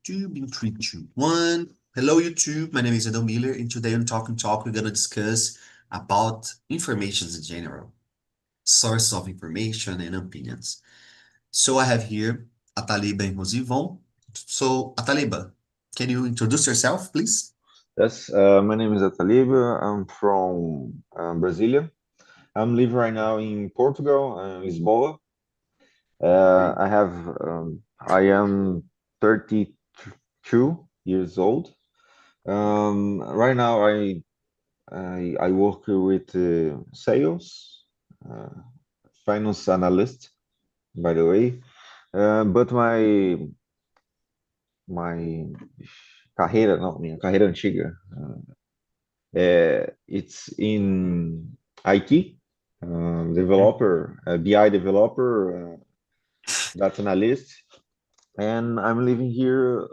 YouTube in 3, 2, 1. Hello, YouTube. My name is Adam Miller, and today on Talk and Talk, we're going to discuss about information in general, source of information and opinions. So I have here Ataliba and Rosivon. So, Ataliba, can you introduce yourself, please? Yes, my name is Ataliba. I'm from Brasilia. I'm living right now in Portugal, Lisboa. Okay. I am 32 years old. Right now, I work with sales, uh, finance analyst, by the way. But my carreira, não, minha carreira antiga, it's in IT, developer, BI developer, data analyst, and I'm living here.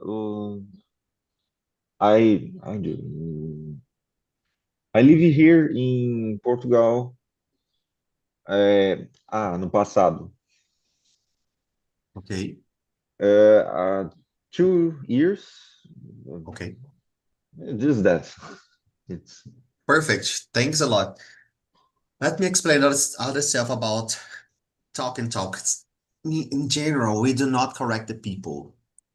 I do. I live here in Portugal. No passado, Okay. 2 years. Okay. Just that. It's Perfect. Thanks a lot. Let me explain other stuff about talk and talk. In general, we do not correct the people.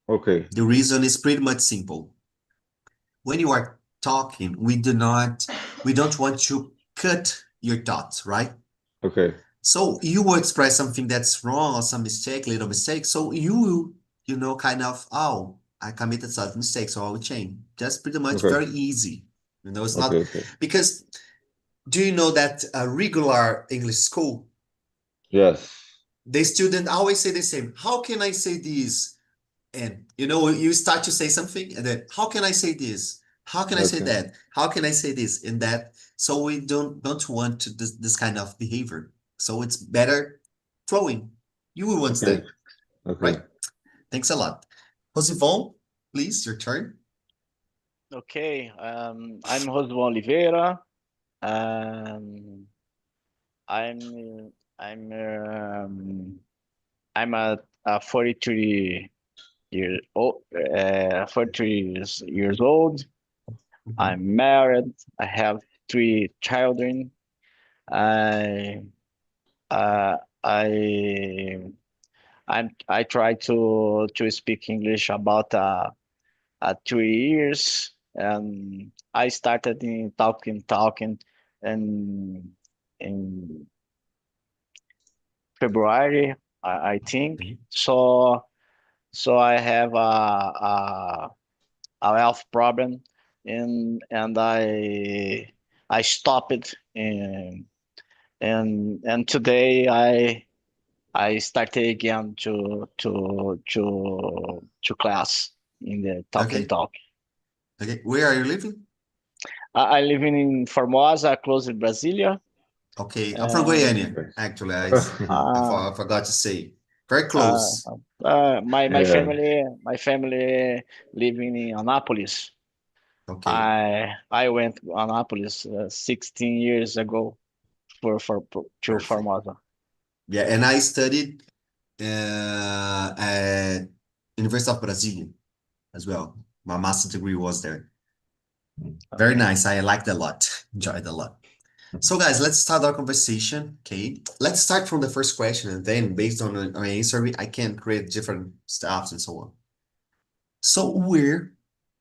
okay. The reason is pretty much simple. When you are talking, we don't want to cut your thoughts, right? Okay. So you will express something that's wrong or some mistake, little mistake. So you will, kind of, oh, I committed such mistake, so I will change. That's pretty much Okay. very easy. It's Okay. not Okay. because do you know that a regular English school, Yes. the student always say the same. How can I say this? And you start to say something, and then how can I say this? How can I say Okay. that? How can I say this and that? So we don't want to this kind of behavior. So it's better flowing. You will want Okay. that, Okay. right? Thanks a lot. Josivon, please, your turn. Okay, I'm Roswell Oliveira. Um, I'm I'm I'm a 43 years old. Mhm. I'm married. I have 3 children. I uh, I I try to speak English about 3 years, and I started in talking, and in February, I think. Okay. So I have a health problem, and I stopped it, and today I started again to class in the Okay. talk. Okay. Where are you living? I live in Formosa, close to Brasilia. Okay. I'm from And Goiânia, Okay. actually. uh, I forgot to say. Very uh, close. my Yeah. family living in Anápolis. Okay. I went to Anápolis 16 years ago to Perfect. Formosa. Yeah, and I studied at University of Brasília as well. My master's degree was there. Very Okay. nice. I liked it a lot. Enjoyed it a lot. So, guys, let's start our conversation. Okay, let's start from the first question, and then based on our answer, I can create different stuffs and so on. So, where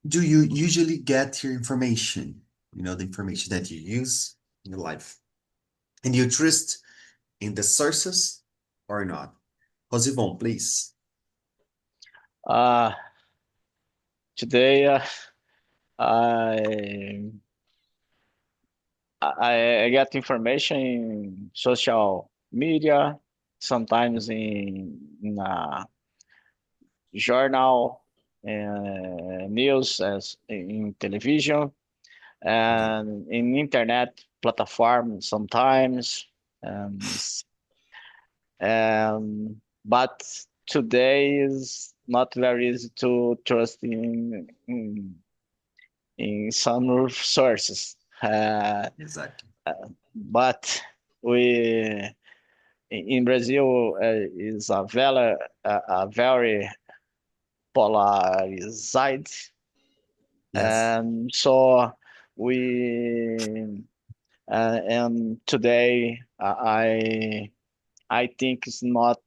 do you usually get your information? The information that you use in your life, and you trust in the sources or not? Rosivon, please. Uh, Today I I get information in social media, sometimes in a journal, news as in television, Okay. and in internet platform sometimes. Um, but today is not very easy to trust in some sources. Exactly. But we in Brazil is a very polarized. Yes. And so we and today I think it's not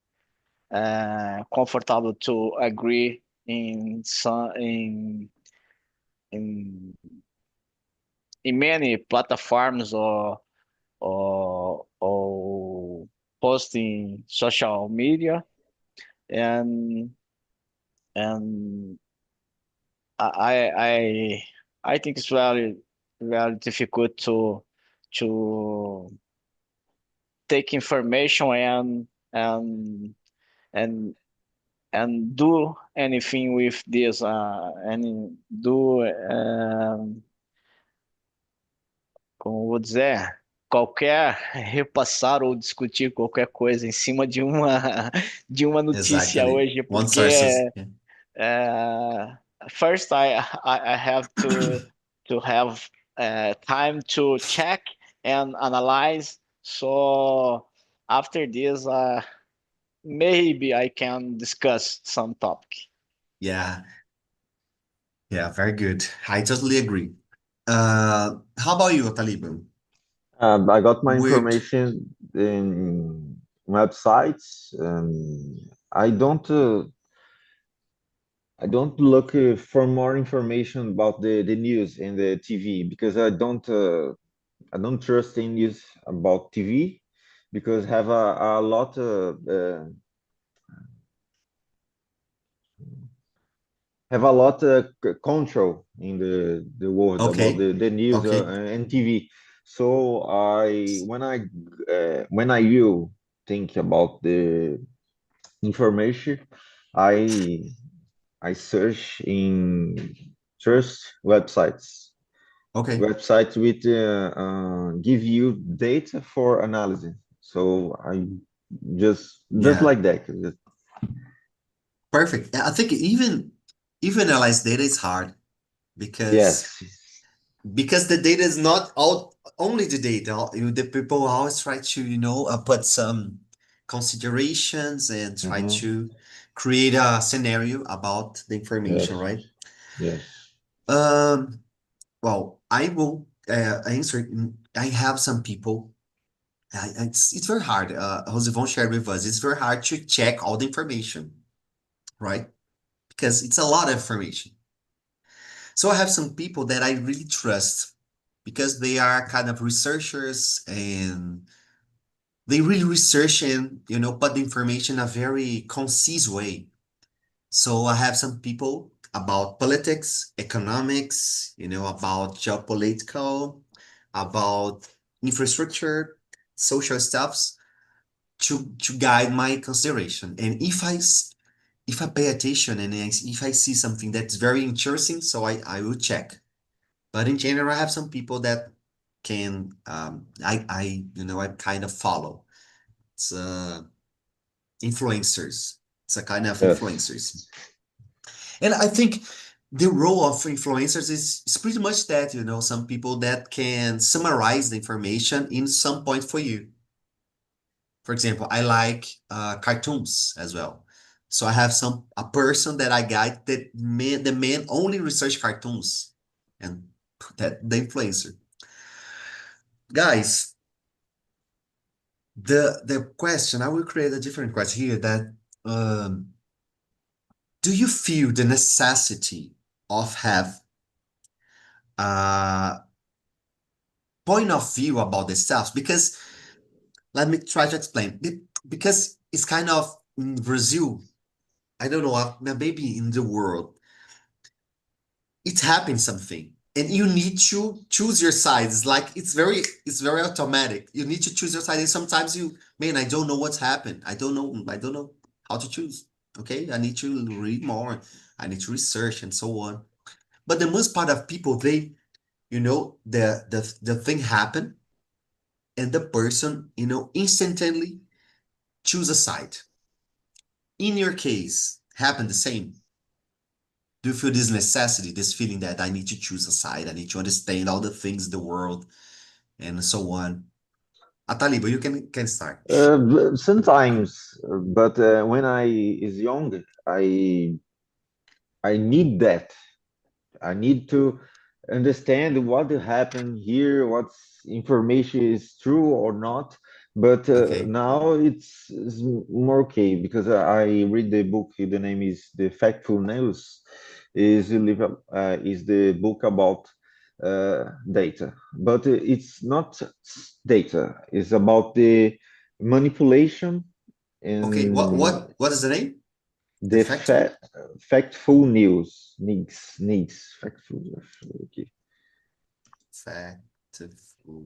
comfortable to agree in some in in many platforms or posting social media, and and I I I think it's very difficult to take information and and do anything with this and do como vou dizer, qualquer repassar ou discutir qualquer coisa em cima de uma de uma notícia Exactly. hoje, One porque sources. Yeah. first I have to have time to check and analyze. So after this, maybe I can discuss some topic. Yeah. Yeah. Very good. I totally agree. How about you, Taliban? I got my Weird. information in websites, and I don't look for more information about the news and the TV, because I don't trust in news about TV, because have a lot have a lot control in the world about Okay. the news Okay. and TV. So when I will think about the information, I I search in trust websites, Okay. websites with give you data for analysis. So I just Yeah. like that. Perfect. I think even analyze data is hard because Yes. the data is not all only the data. The people always try to, put some considerations and try Hmm. to create a scenario about the information, Yes. right? Yes. Um, well, I will answer. I have some people. It's very hard. Josevon shared with us. It's very hard to check all the information, right? Because it's a lot of information. So I have some people that I really trust because they are kind of researchers and they really research and, put the information in a very concise way. So I have some people about politics, economics, about geopolitical, about infrastructure, social stuffs to guide my consideration. And if I pay attention and if I see something that's very interesting, so I will check. But in general, I have some people that can I kind of follow. It's influencers. It's a kind of Yes. influencers. And I think the role of influencers is pretty much that, some people that can summarize the information in some point for you. For example, I like cartoons as well. So I have a person that I guide that the man only research cartoons and that the influencer. Guys, the question, I will create a different question here that um, do you feel the necessity of have a point of view about the stuff? Because let me try to explain. Because it's kind of in Brazil, I don't know, maybe in the world, it happens something. And you need to choose your sides. Like it's very automatic. You need to choose your side. And sometimes man, I don't know what's happened. I don't know how to choose. Okay, I need to read more. I need to research and so on. But the most part of people, the thing happened and the person, instantly choose a side. In your case, happened the same. Do you feel this necessity, this feeling that I need to choose a side, I need to understand all the things in the world and so on? Ataliba, you can start. Sometimes, but when I is young, I I need that. I need to understand what happened here, what information is true or not. But Okay. now it's more okay because I read the book. The name is The Factful News. Is the book about data, but it's not data. It's about the manipulation Okay. in What is the name? The the factual? factful needs factful. Okay. Factful.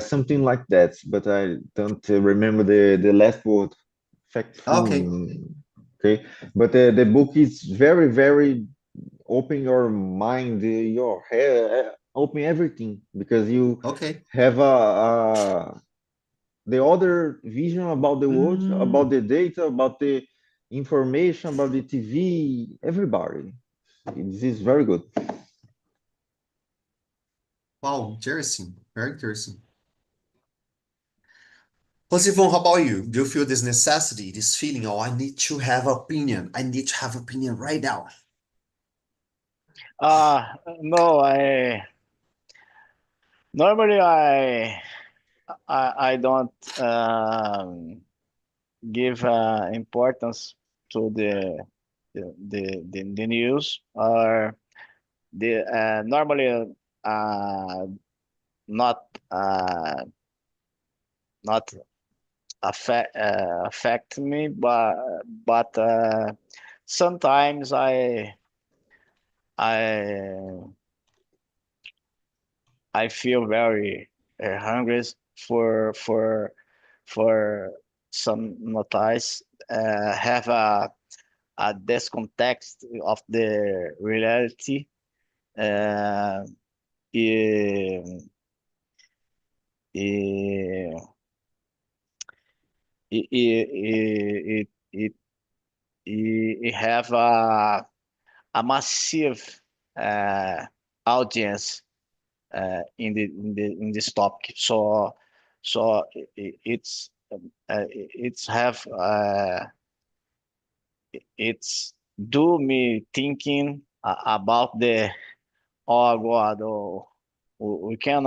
Something like that, but I don't remember the last word. Okay. Factful. Okay, but the book is very very open your mind, your hair, open everything because you Okay. have a the other vision about the world, about Mm. the data, about the information, about the TV, everybody. This is very good. Wow, interesting. Very interesting. Posivon, how about you? Do you feel this necessity, this feeling, oh, I need to have opinion. I need to have opinion right now. Uh, no, I normally I don't give importance to the news or the normally uh, not not affect me, but sometimes I I feel very hungry for for for some notice have a discontext of the reality. Uh, e, e, it it have a massive uh, audience in this topic. So it's have it's do me thinking about the oh God, oh, we can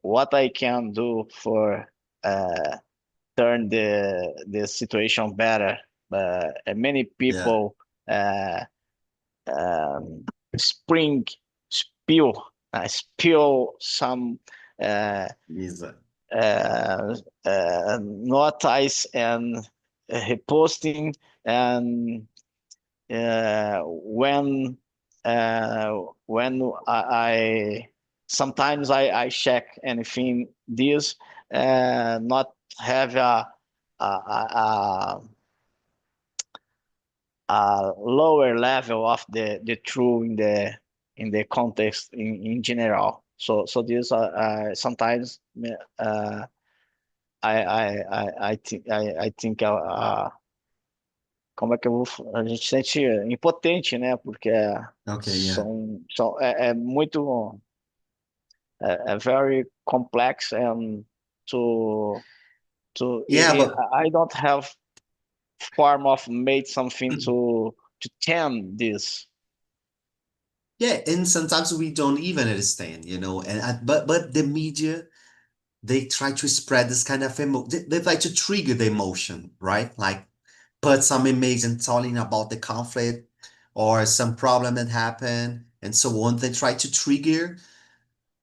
what I can do for uh, turn the situation better. And many Yeah, people uh, um, spring spill spill some uh, is notice and reposting and when I sometimes I check anything this not have a a lower level of the true in the context in general. So this sometimes uh, I think como é que a gente sente impotente, né? Porque okay, yeah. é muito very complex and to Yeah, but I don't have form of made something to tend this. yeah, and sometimes we don't even understand, and but the media, they try to spread this kind of they try to trigger the emotion, right? Like put some image and telling about the conflict or some problem that happened and so on. They try to trigger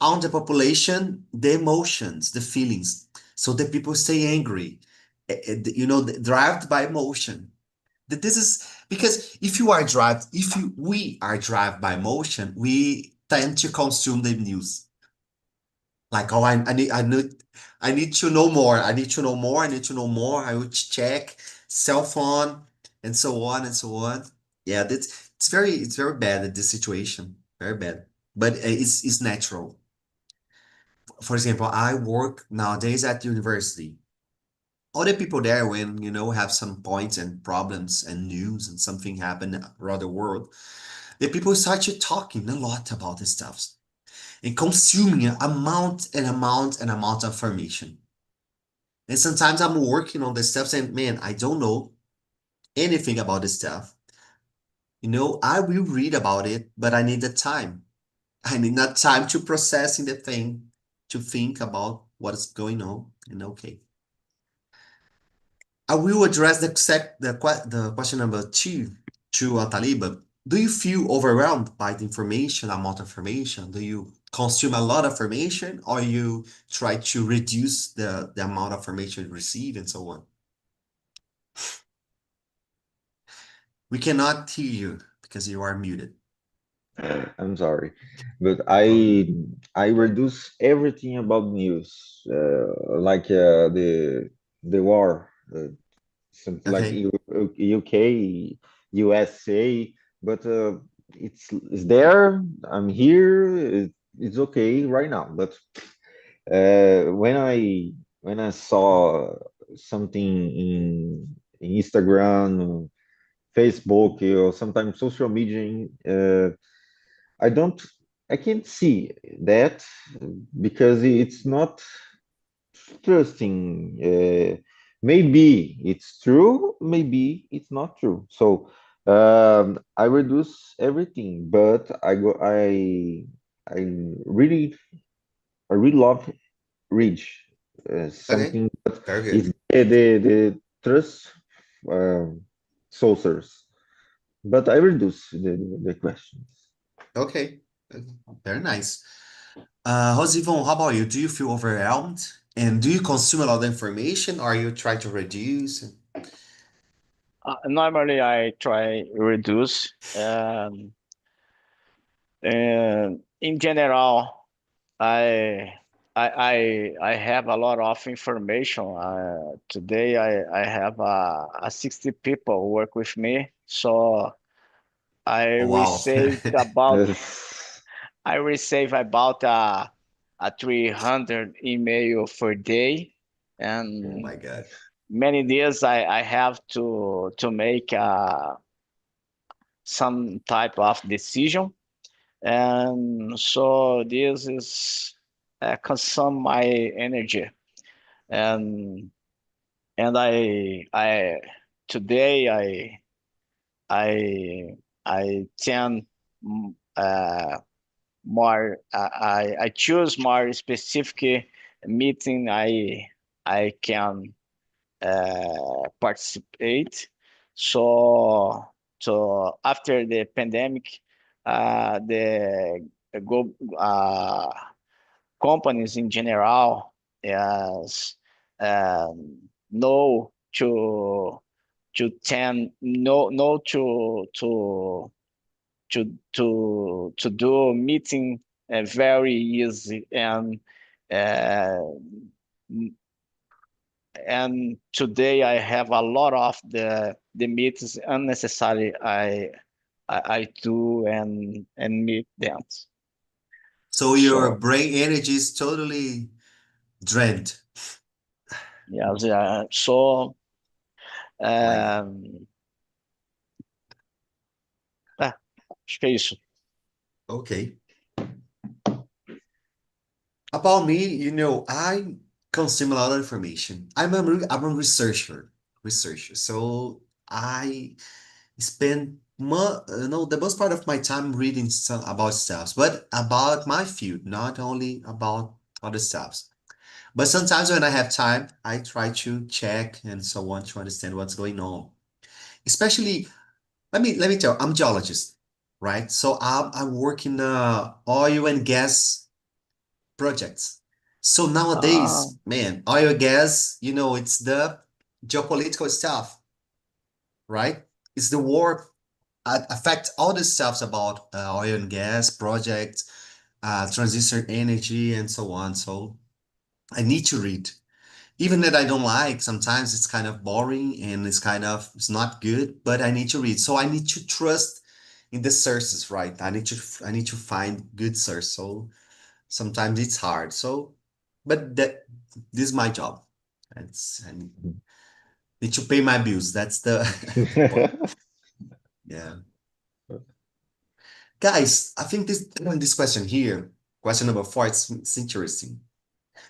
on the population the emotions, the feelings, so that people stay angry, driven by emotion. That this is because if we are driven by emotion, we tend to consume the news. Like, oh, I need to know more. I need to know more. I need to know more. I would check cell phone and so on and so on. Yeah, it's very bad at this situation. Very bad. But it's natural. For example, I work nowadays at university. All the people there, when have some points and problems and news and something happened around the world, the people start to talking a lot about this stuff and consuming amount and amount and amount of information. And sometimes I'm working on this stuff saying, man, I don't know anything about this stuff. I will read about it, but I need the time. I need not time to processing the thing, to think about what is going on. And okay. I will address the question number two to Taliba. Do you feel overwhelmed by the information, amount of information? Do you consume a lot of information, or you try to reduce the amount of information you receive and so on? We cannot hear you because you are muted. I'm sorry, but No problem. I reduce everything about news, like the war, something like Okay. UK, USA, but it's there. I'm here. It's okay right now, but when I saw something in Instagram, Facebook, or sometimes social media, I don't, I can't see that because it's not trusting. Maybe it's true, maybe it's not true. So I reduce everything, but I really, I really love read Okay. something that Very is good. the trust sources, but I reduce the questions. Okay. Very nice. Rosivon, how about you? Do you feel overwhelmed? And do you consume a lot of information, or you try to reduce? Normally, I try reduce. And in general, I I have a lot of information. Today, I have 60 people who work with me, so I Oh, wow. receive about Yes. I receive about a 300 email per day, Oh and my God. many days I have to make some type of decision, and so this is consume my energy, and I today I I tend more I choose more specific meeting I can participate. So after the pandemic, the go companies in general as know to tend no to do meeting very easy, uh, and today I have a lot of the meetings unnecessary I do and meet them. So your So brain energy is totally drained. yes, so Like, um, acho que é isso. okay. About me, I consume a lot of information. I'm a researcher. So I spend the most part of my time reading some about stuff, but about my field, not only about other stuffs. But sometimes when I have time, I try to check and so on to understand what's going on. Especially, let me tell, I'm geologist, right? So I work in oil and gas projects. So Ah, nowadays, man, oil and gas, it's the geopolitical stuff, right? It's the war affect all the stuffs about oil and gas projects, transition energy, and so on. So I need to read. Even that I don't like, sometimes it's kind of boring and it's not good, but I need to read. So I need to trust in the sources, right? I need to find good source. So sometimes it's hard. So, but this is my job. I need to pay my bills. That's the the point. Yeah. Guys, I think this question here, question number four, it's interesting.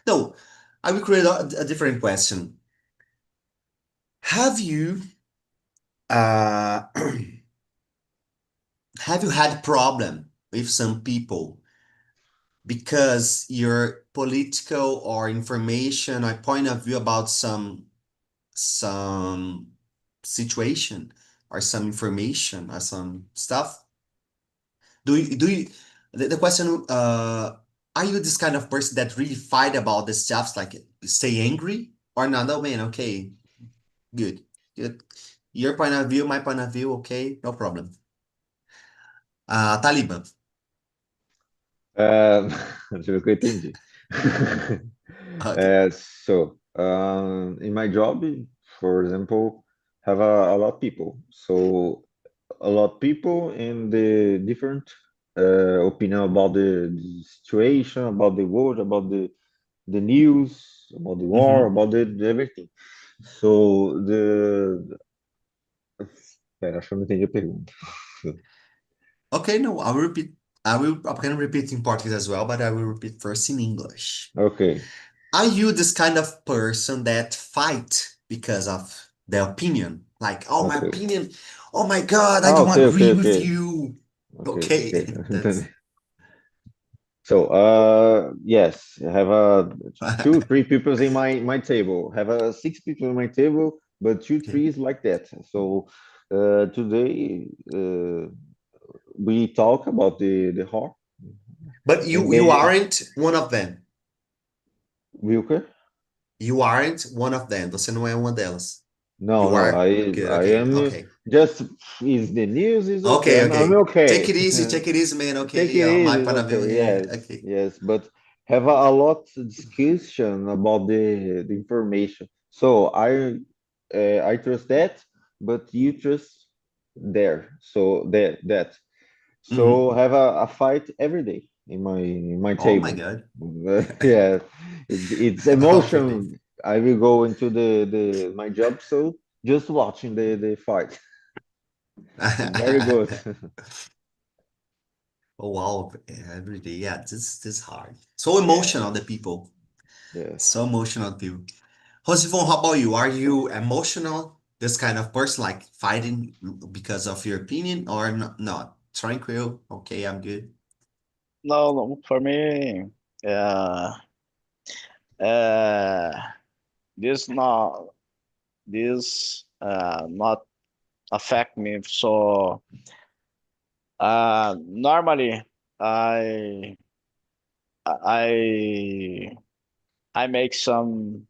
No, I will create a different question. Have you uh have you had problem with some people because your political or information or point of view about some situation or some information or some stuff? Do you the question are you this kind of person that really fight about the stuffs like stay angry or not? No man, okay, good. Good. Your point of view, my point of view, okay, no problem. Taliban. Ah, deixa eu ver que eu entendi. Okay. In my job, for example, have a lot of people. So a lot of people in the different opinion about the situation, about the world, about the news, about the war, Mhm. about everything. So Pera, acho que eu não entendi a pergunta. Okay, no, I can repeat in Portuguese as well, but I will repeat first in English. Ok, Are you this kind of person that fight because of the opinion? Like, oh, my ok. opinion, oh my God, I Ah, don't ok, ok, agree ok. with you. Ok, ok. Okay, that's Entendi. So, yes, I have two, three people in my table. Have six people in my table, but two, okay. three is like that. So, today we talk about the heart, But and you then aren't one of them. Wilker. You aren't one of them. Você não é uma delas. No, You no, are good. I Okay, am okay. just is the news is okay. Okay, I'm okay. okay. Take it easy, man. Take Okay, it my easy, it's point of view. okay. Yeah, Yes, okay. yes, but have a lot of discussion about the information. So I trust that, but you trust there. So that. So Mhm. have a fight every day in my Oh my table. God. Yeah, it's Every day. emotion. I will go into the my job, so just watching the fight. It's very good. Oh wow, every day. Yeah, this hard. So emotional, the Yes, people. yes. So emotional people. Josefon, how about you? Are you emotional? This kind of person, like fighting because of your opinion, or not? Tranquil. Okay, I'm good. No, no, for me, uh, uh, this not affect me. So normally I I I make some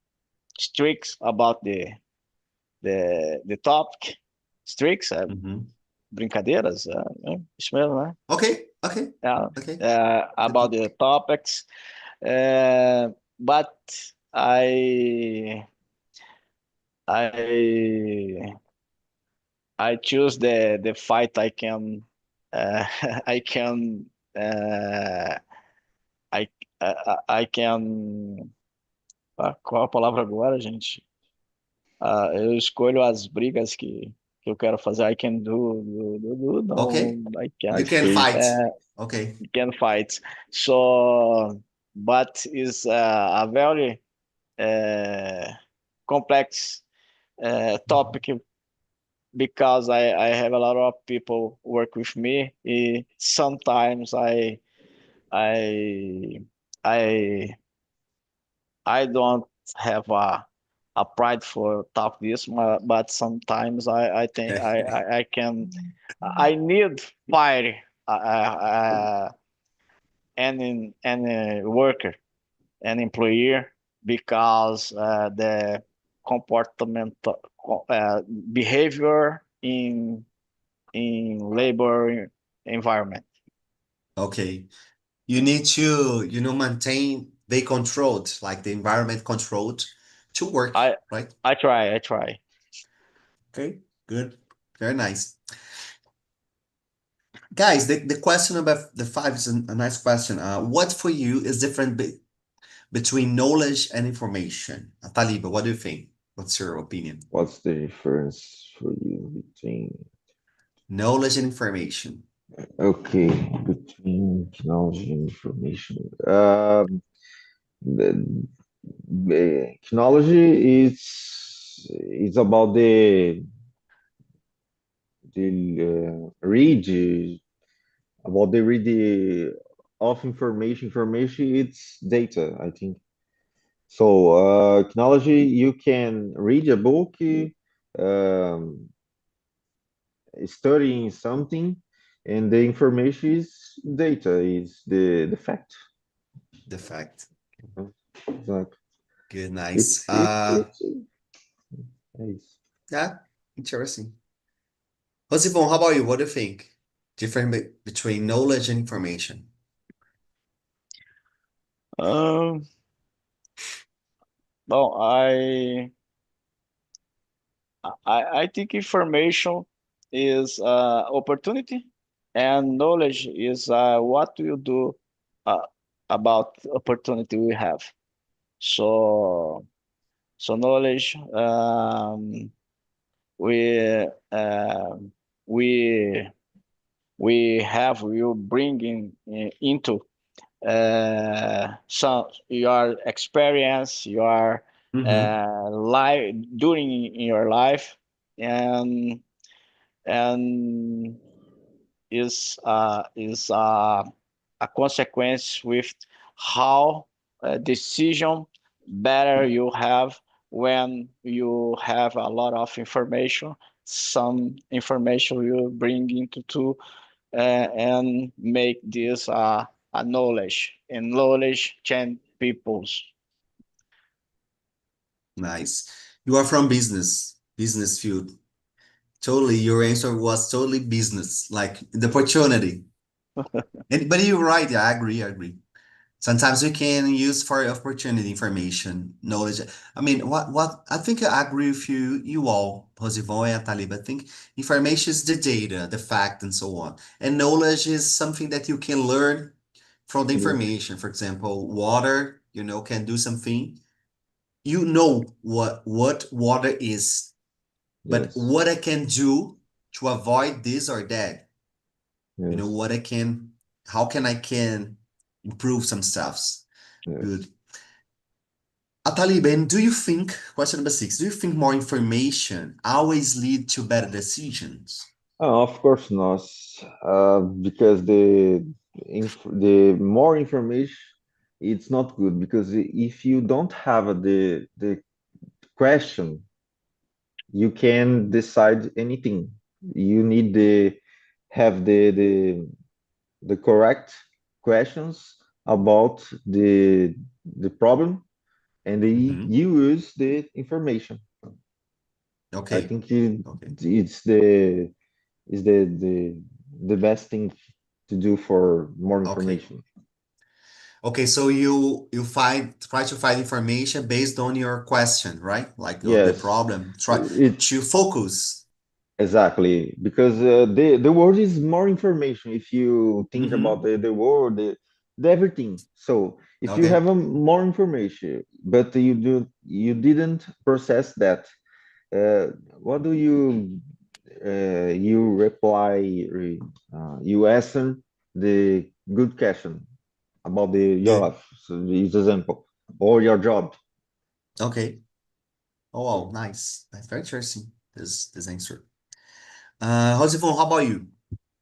streaks about the topic, streaks, Mhm. brincadeiras, isso mesmo, né? Okay, okay, Yeah, okay. Good, about good. the topics, but I I I choose the fight I can I can uh, I I can qual a palavra agora, gente? Eu escolho as brigas que eu quero fazer. I can Okay, no, I you can't. can Escape. fight. Okay. Can fight. So, but is a very uh, complex topic because I have a lot of people work with me. Sometimes I I I don't have a pride for talk this, but sometimes I think I can I need fire any worker an employee because the comportment behavior in labor environment. Okay. You need to, maintain they controlled, like the environment controlled to work, I right? I try. Okay, good. Very nice. Guys, the question about the five is a nice question. What for you is different between knowledge and information? Taliba, what do you think? What's your opinion? What's the difference for you between Knowledge and information. okay between technology and information? The technology is about the read about the read of information, it's data, I think. So technology, you can read a book, um, studying something, and the information is data, is the fact. The fact. Exactly. Good, It's nice. it's Yeah, interesting. Josifon, how about you? What do you think? Difference between knowledge and information. Um, well, I think information is opportunity, and knowledge is what you do uh, about opportunity we have. So, so knowledge, we we we have you bringing into some your experience, your Mm-hmm. life during in your life, and and is a consequence with how decision better you have when you have a lot of information. Some information you bring into to and make this a knowledge, and knowledge change peoples. Nice. You are from business field. Totally, your answer was totally business, like the opportunity. And but you're right, yeah, I agree. Sometimes we can use for opportunity information, knowledge. I mean, what I think I agree with you all, Posivon and Talib. I think information is the data, the fact, and so on. And knowledge is something that you can learn from the yes, information. For example, water, can do something. You know what water is, but yes, what I can do to avoid this or that. yes, What I can, how can improve some stuffs. yes. Good. Ataliben, do you think, question number 6, do you think more information always lead to better decisions? Of course not, because the more information, it's not good because if you don't have the question, you can decide anything. You need to have the correct questions about the problem, and Hmm. you use the information. I Okay. think Okay. it's the best thing to do for more Okay. information. Okay. So you try to find information based on your question, right? Like on the Yes, problem. Try it's to focus. exactly because the world is more information. If you think about Hmm. the world, the everything. So if you Okay. have more information, but you didn't process that, uh, what do you reply? You answer the good question about your Good. life. So this example or your job. Okay. Oh, wow. Nice. That's very interesting. This answer. Josefon, how about you?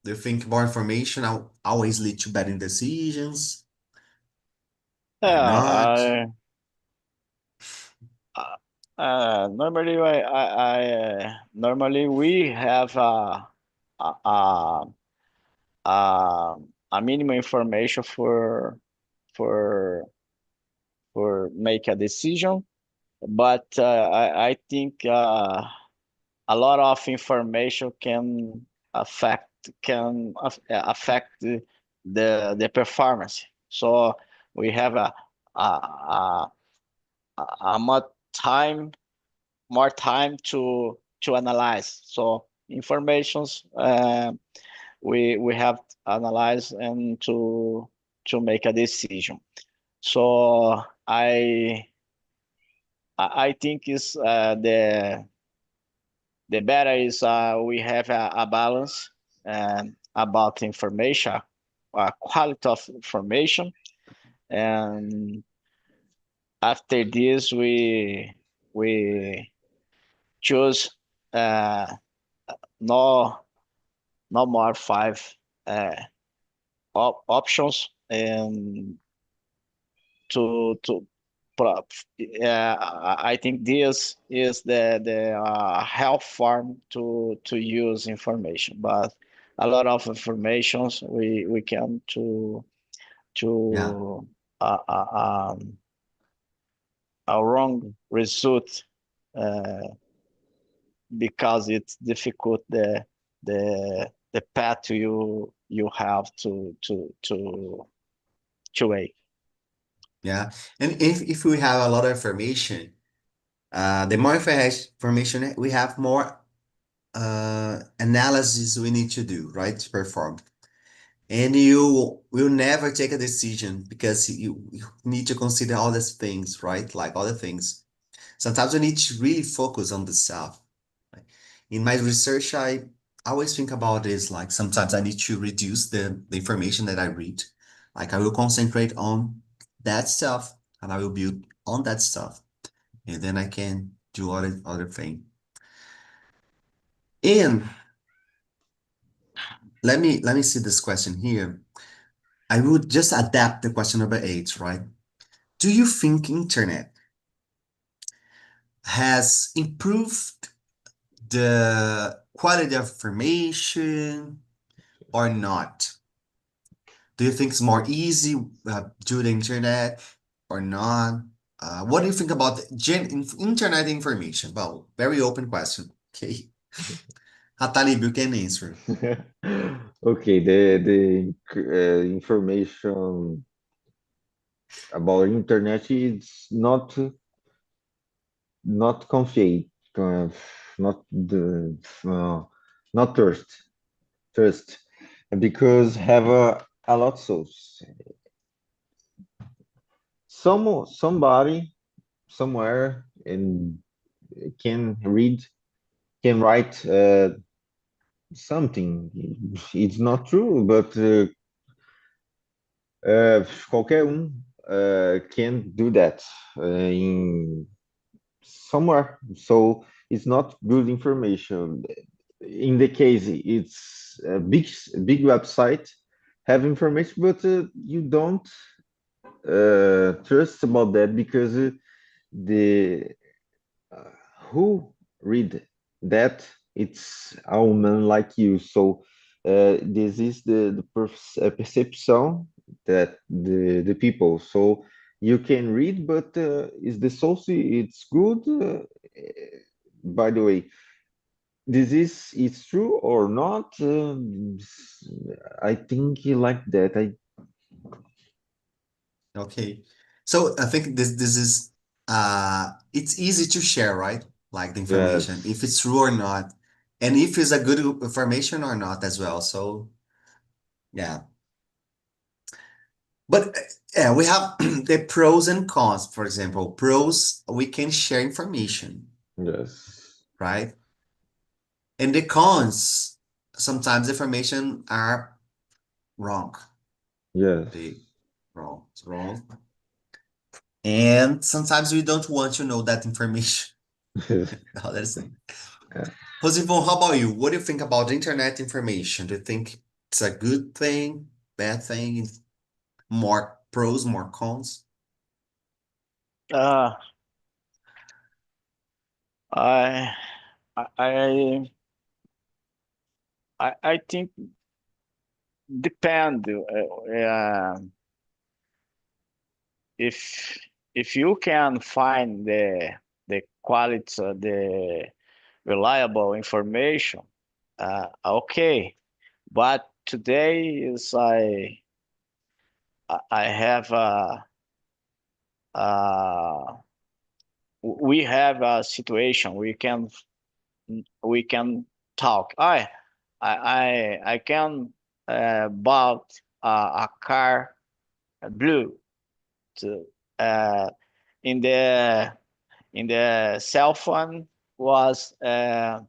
Do you think more information always lead to better decisions or Yeah, not? normally normally we have a, a, a, a minimum information for for make a decision, but I think a lot of information affect the performance. So we have a, a more time to analyze. So informations we have to analyze and to make a decision. So I think is the better is we have a balance about information, quality of information, and after this we choose uh, no no more five. options and to I think this is the health form to use information, but a lot of informations we can Yeah. to a wrong result because it's difficult the path you have to wait. Yeah. And if we have a lot of information, the more information we have, more analysis we need to do, right? To perform. And you will never take a decision because you need to consider all these things, right? Like other things. Sometimes we need to really focus on the self. Right? In my research, I always think about this, like sometimes I need to reduce the information that I read. Like I will concentrate on that stuff and I will build on that stuff. And then I can do other thing. And let me see this question here. I would just adapt the question number 8, right? Do you think internet has improved the quality of information or not? Do you think it's more easy due to the internet or not? What do you think about internet information? Well, very open question. Okay. Hatalib, you can answer. Okay, the information about internet is not confiate, not the not first because have a lot source. Somebody somewhere and can write something. It's not true, but qualquer can do that in somewhere. So it's not good information. In the case, it's a big website have information, but you don't trust about that because the who read that it's a woman like you. So this is the perception that the people. So you can read, but is the source it's good? By the way, this is true or not? I think like that. Okay. So I think this is it's easy to share, right? Like the information, if Yes, it's true or not, and if it's a good information or not as well. So yeah. But yeah, we have the pros and cons. For example, pros, we can share information, yes, right? And the cons, sometimes information are wrong. yes. They wrong. It's wrong. And sometimes we don't want to know that information. How that's it. Josefon, how about you? What do you think about internet information? Do you think it's a good thing, bad thing, more pros, more cons? Uh, I I I think depend. If if you can find the quality, the reliable information, okay. But today is I have uh, we have a situation we can talk. I can bought a car blue to, uh, in the cell phone was uh,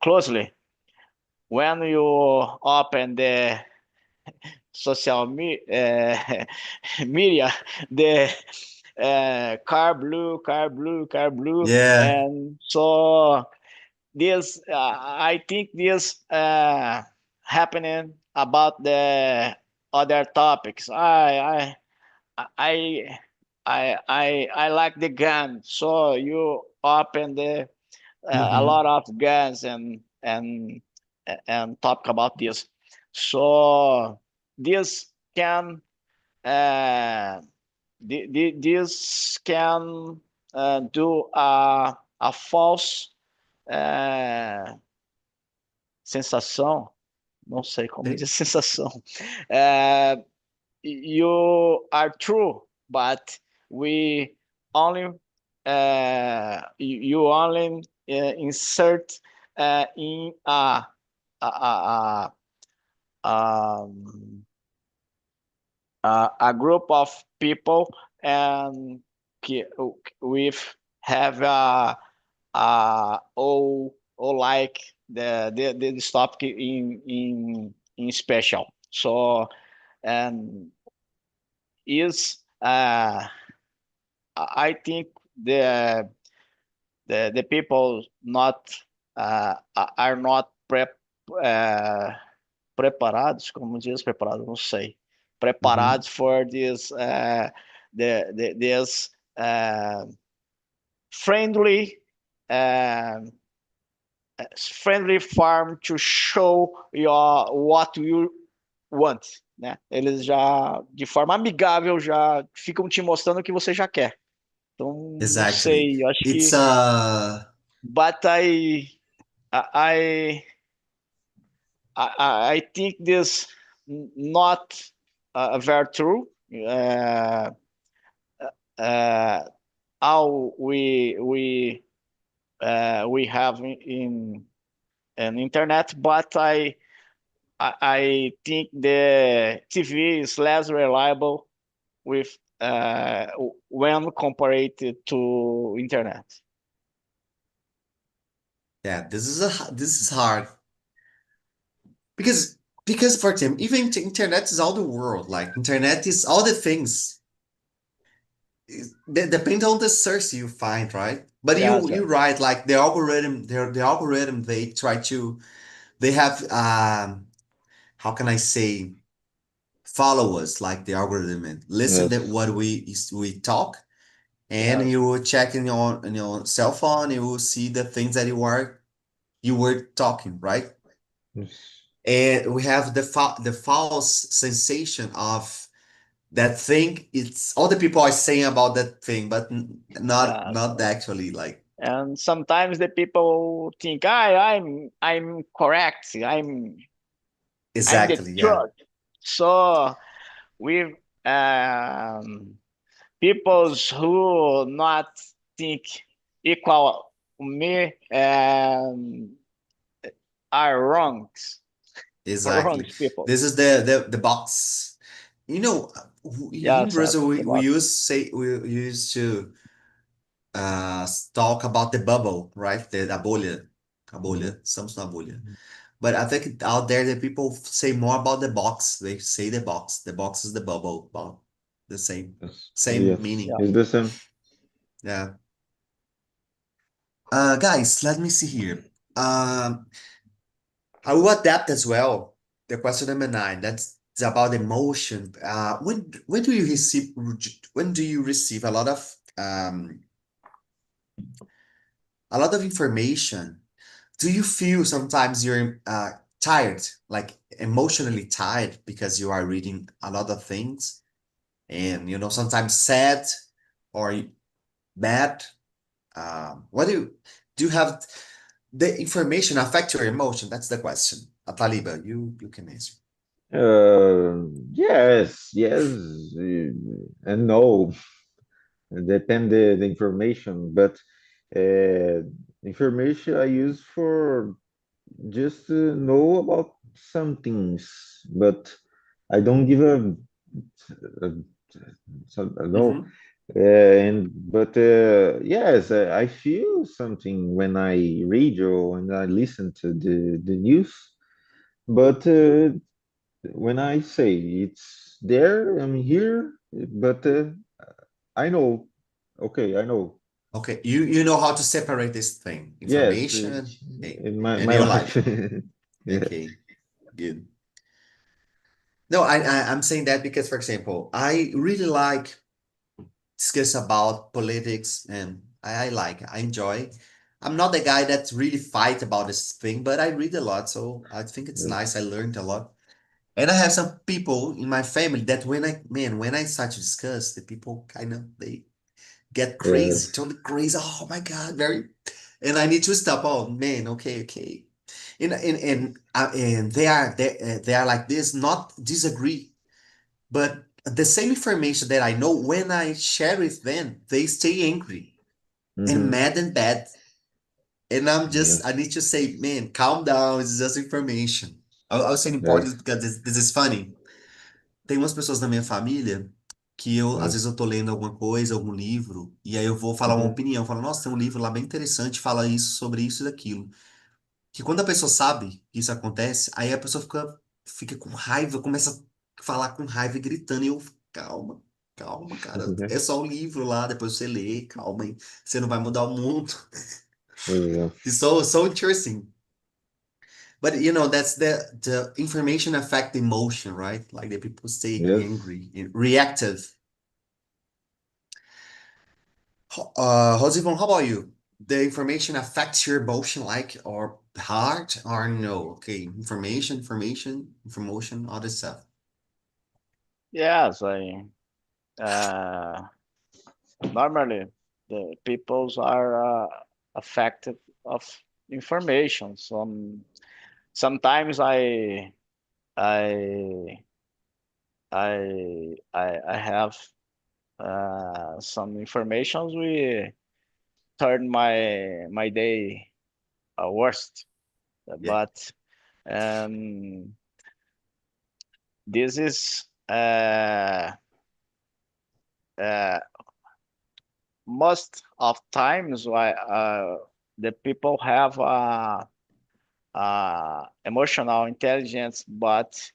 closely when you open the media, the car blue, Yeah, and so this I think this happening about the other topics. I like the gun, so you open the a lot of guns and talk about this. So this can this can do a false sensação, não sei como dizer sensação. You are true, but we only you only insert in a group of people and with have or like this topic in special. So and is I think the people not are not preparados, como diz preparados, não sei, preparados for this this friendly friendly farm to show your what you want, né? Eles já de forma amigável já ficam te mostrando o que você já quer. Então, não sei, eu acho It's que but I think this not very true. How we have in an internet, but I think the TV is less reliable with when compared to internet. Yeah, this is hard because for example, even internet is all the world. Like internet is all the things. Depends on the source you find, right? But you write like the algorithm they try to they have how can I say follow us like the algorithm and listen to what we talk, and you will check in your cell phone, you will see the things that you were talking, right? And we have the false sensation of that thing. It's all the people are saying about that thing, but not actually like. And sometimes the people think, I'm correct. I'm Exactly, the truth. So with people who not think equal me are wrong. Exactly. Wrong people. This is the box. You know, in Brazil we used to talk about the bubble, right? A bolha. Estamos na bolha. But I think out there the people say more about the box. They say the box. The box is the bubble. Well, the same meaning. It's the same. Yeah. Guys, let me see here. I will adapt as well. The question number 9. That's about emotion. When do you receive a lot of information? Do you feel sometimes you're tired, like emotionally tired because you are reading a lot of things, and sometimes sad or bad? What do you have the information affect your emotion? That's the question. Ataliba, you can answer. Yes, and no. Depend the information, but information I use for just know about some things, but I don't give a no. But yes, I feel something when I read or when I listen to the news. But when I say it's there, I'm here. But I know. Okay, I know. Okay, you know how to separate this thing, information, in my your life. life. Okay. good. No, I'm saying that because, for example, I really like discuss about politics and I enjoy. I'm not the guy that really fight about this thing, but I read a lot, so I think it's Yes. nice. I learned a lot. And I have some people in my family that when I start to discuss, the people kind of they get crazy, Yes. totally crazy. Oh my God, very, and I need to stop. Oh man, okay, okay. And they are like this, not disagree, but the same information that I know when I share with them, they stay angry and Mm-hmm. mad and bad. And I Yes. need to say, man, calm down. It's just information. I was saying important Yes. because this is funny. Tem umas pessoas na minha família que às vezes Yes. eu tô lendo alguma coisa, algum livro, e aí eu vou falar uma Mm-hmm. opinião. Eu falo, nossa, tem um livro lá bem interessante, fala isso, sobre isso e daquilo. Que quando a pessoa sabe que isso acontece, aí a pessoa fica com raiva, começa a falar com raiva e gritando, e eu, calma, calma, cara, é só um livro lá, depois você lê, calma aí, você não vai mudar o mundo. Yes. It's so interesting. But that's the information affect the emotion, right? Like the people stay Yes. angry and reactive. Josivon, how about you? The information affects your emotion like or heart or no? Okay, information, all this stuff. Yes, I normally the peoples are affected of information. Sometimes I I have some informations we turn my day worst, Yeah, but um, this is uh, most of times why the people have emotional intelligence, but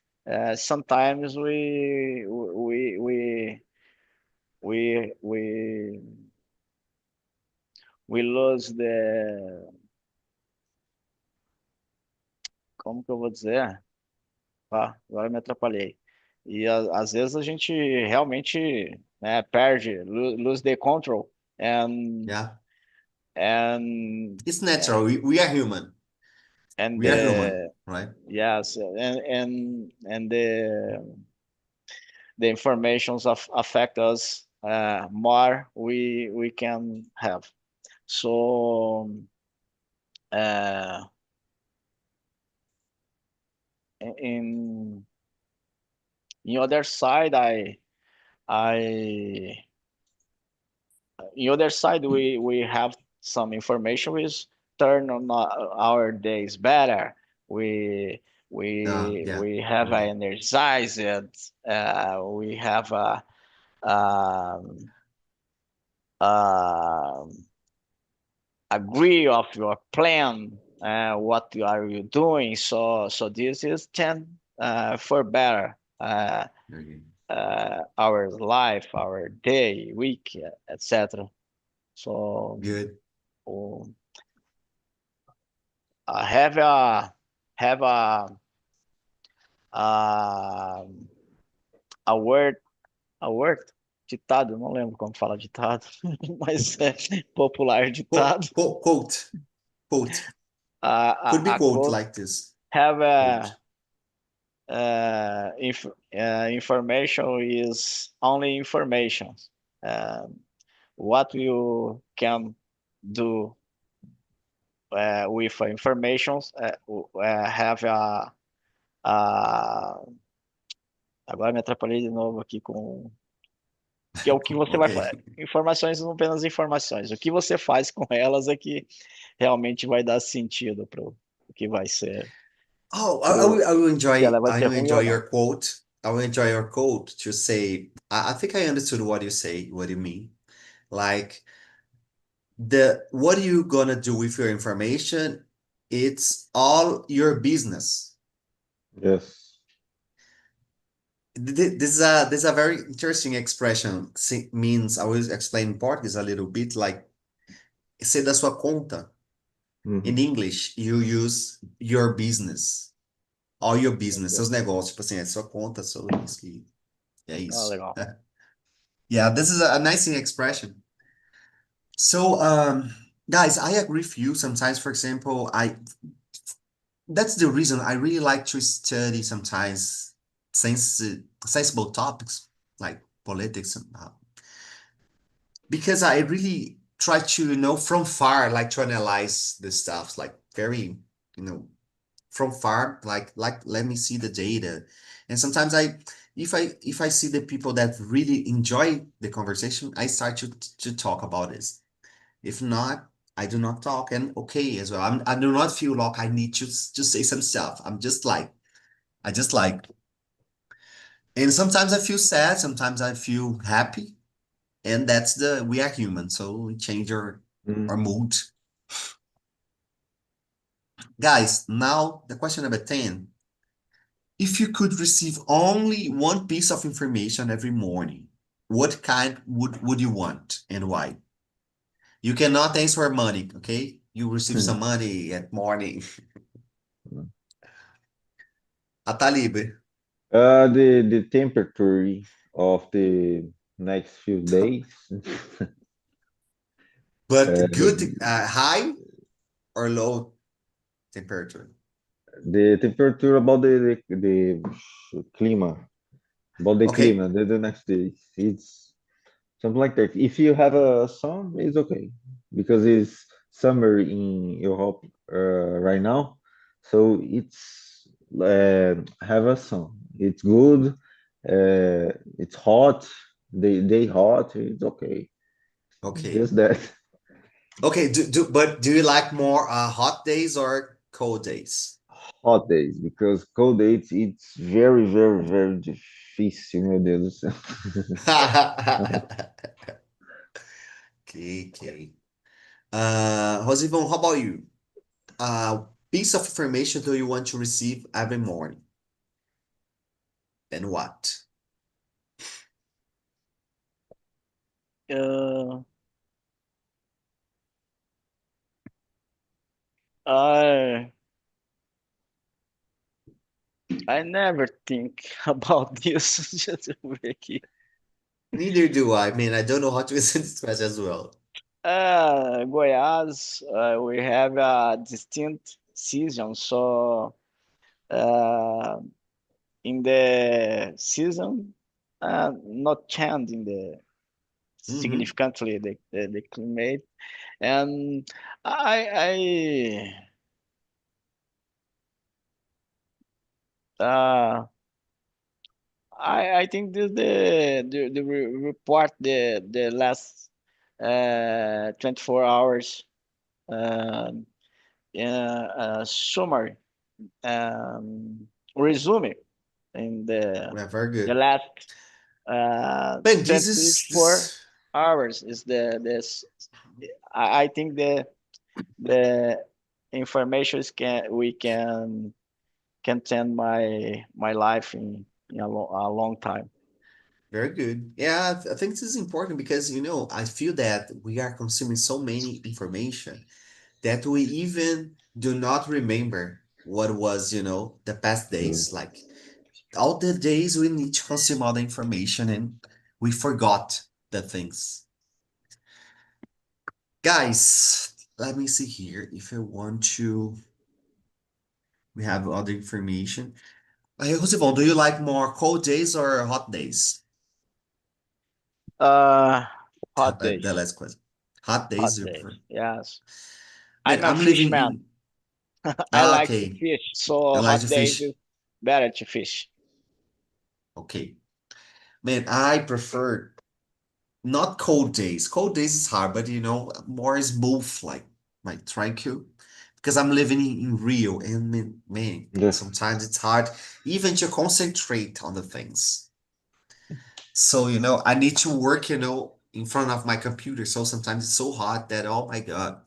sometimes we we we lose the, como que eu vou dizer? Ah, agora me atrapalhei. E às vezes a gente realmente, né, perde, lose the control, and yeah. and It's natural. We are human. and We are human, the right? yes, and the informations affect us more we can have. So uh, in in other side, I in other side we have some information which turn on our days better. Yeah, We have right. energized. We have um, um, agree of your plan. What are you doing? So this is ten for better. Okay. Our life, our day, week, etc. So Good. um, have have a a word a word ditado, não lembro como fala ditado, mas é popular ditado. Quote. Could be A quote quote like this. have Quote. information is only information. Um, what you can do with information have a agora me atrapalhei de novo aqui com que é o que você vai fazer. Okay. Informações não apenas informações. O que você faz com elas é que realmente vai dar sentido para o que vai ser, Oh, pro, se ela vai I ser will ruim enjoy ou não. your quote. I will enjoy your quote to say, I think I understood what you mean. Like what are you gonna do with your information? It's all your business. Yes. This is a very interesting expression. Means I will explain in Portuguese a little bit, like ser da sua conta. Mm-hmm. In English, you use your business. All your business, Ok. seus negócios, tipo assim, é sua conta, seu isso, e é Ah, isso. legal. Yeah, this is a nice expression. So, guys, I agree with you. Sometimes, for example, that's the reason I really like to study sometimes sensible topics like politics and because I really try to, from far, like to analyze the stuff, like very, you know, from far, like let me see the data. And sometimes if I see the people that really enjoy the conversation, I start to talk about this. If not, I do not talk, and okay as well. I do not feel like I need to say some stuff. I just like, and sometimes I feel sad, sometimes I feel happy, and we are human, so we change our Mm. mood. Guys, now the question number 10. If you could receive only one piece of information every morning, what kind would you want and why? You cannot answer money, okay? You receive some money at morning. A tá livre. The temperature of the next few days. But Uh, good, high or low temperature? the temperature about the clima, about the Okay, clima, the next days. It's something like that. If you have a sun, it's okay because it's summer in Europe right now, so it's have a sun. It's good. It's hot. They hot. It's okay. okay. Just that. Okay, but do you like more hot days or cold days? Hot days because cold days it's very very very difícil, meu Deus do céu. Okay, okay. Rosivon, how about you? Piece of information do you want to receive every morning? And what? Uh, I I never think about this. Just aqui. Neither do I. I mean, I don't know how to answer this question as well. Goiás, we have a distinct season. So uh, in the season, not changing the Mm-hmm. significantly the climate, and I uh, I think the report the last 24 hours summary resume in Yeah, very the good. last Man, this is 24 this hours is the this I think the information is we can tend my life in a long time. very good. Yeah, I think this is important because I feel that we are consuming so many information that we even do not remember what was, the past Mm. days. Like all the days we need to consume all the information and we forgot the things. Guys, let me see here if I want to. We have other information. Hey, Josevon, do you like more cold days or hot days? Uh, hot The days, last question. Hot hot days you days. prefer? Yes, Man, I'm a I'm fish living man. in. I Ah, like to okay. fish, I so like hot to days is fish. better to fish. Okay. Man, I prefer not cold days. Cold days is hard, but more smooth, like tranquil. Because I'm living in Rio, and man, Yeah. sometimes it's hard even to concentrate on the things. So, I need to work, in front of my computer. So sometimes it's so hot that, oh my God,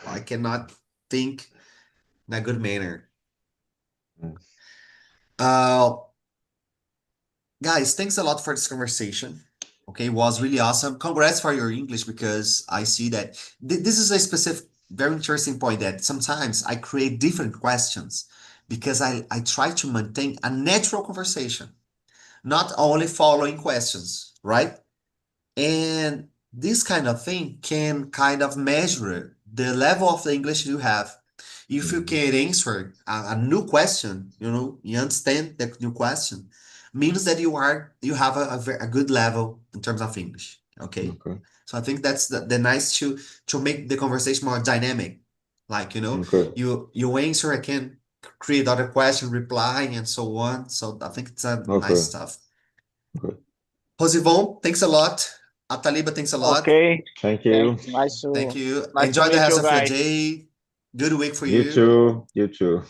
I cannot think in a good manner. Mm. Uh, guys, thanks a lot for this conversation. Okay, it was really awesome. Congrats for your English because I see that this is a specific, very interesting point that sometimes I create different questions because I try to maintain a natural conversation, not only following questions, right? And this kind of thing can kind of measure the level of the English you have. If you can answer a new question, you understand the new question, means that you have a good level in terms of English. Okay. Okay. So I think that's the nice to make the conversation more dynamic. Like, Okay. you answer, I can create other question, replying and so on. So I think it's a nice Okay. stuff. Okay. Josivon, thanks a lot. Ataliba, thanks a lot. Okay. Thank Thanks. you. Thank you. Nice to Enjoy the meet rest you of your guys. day. Good week for You you. too. You too.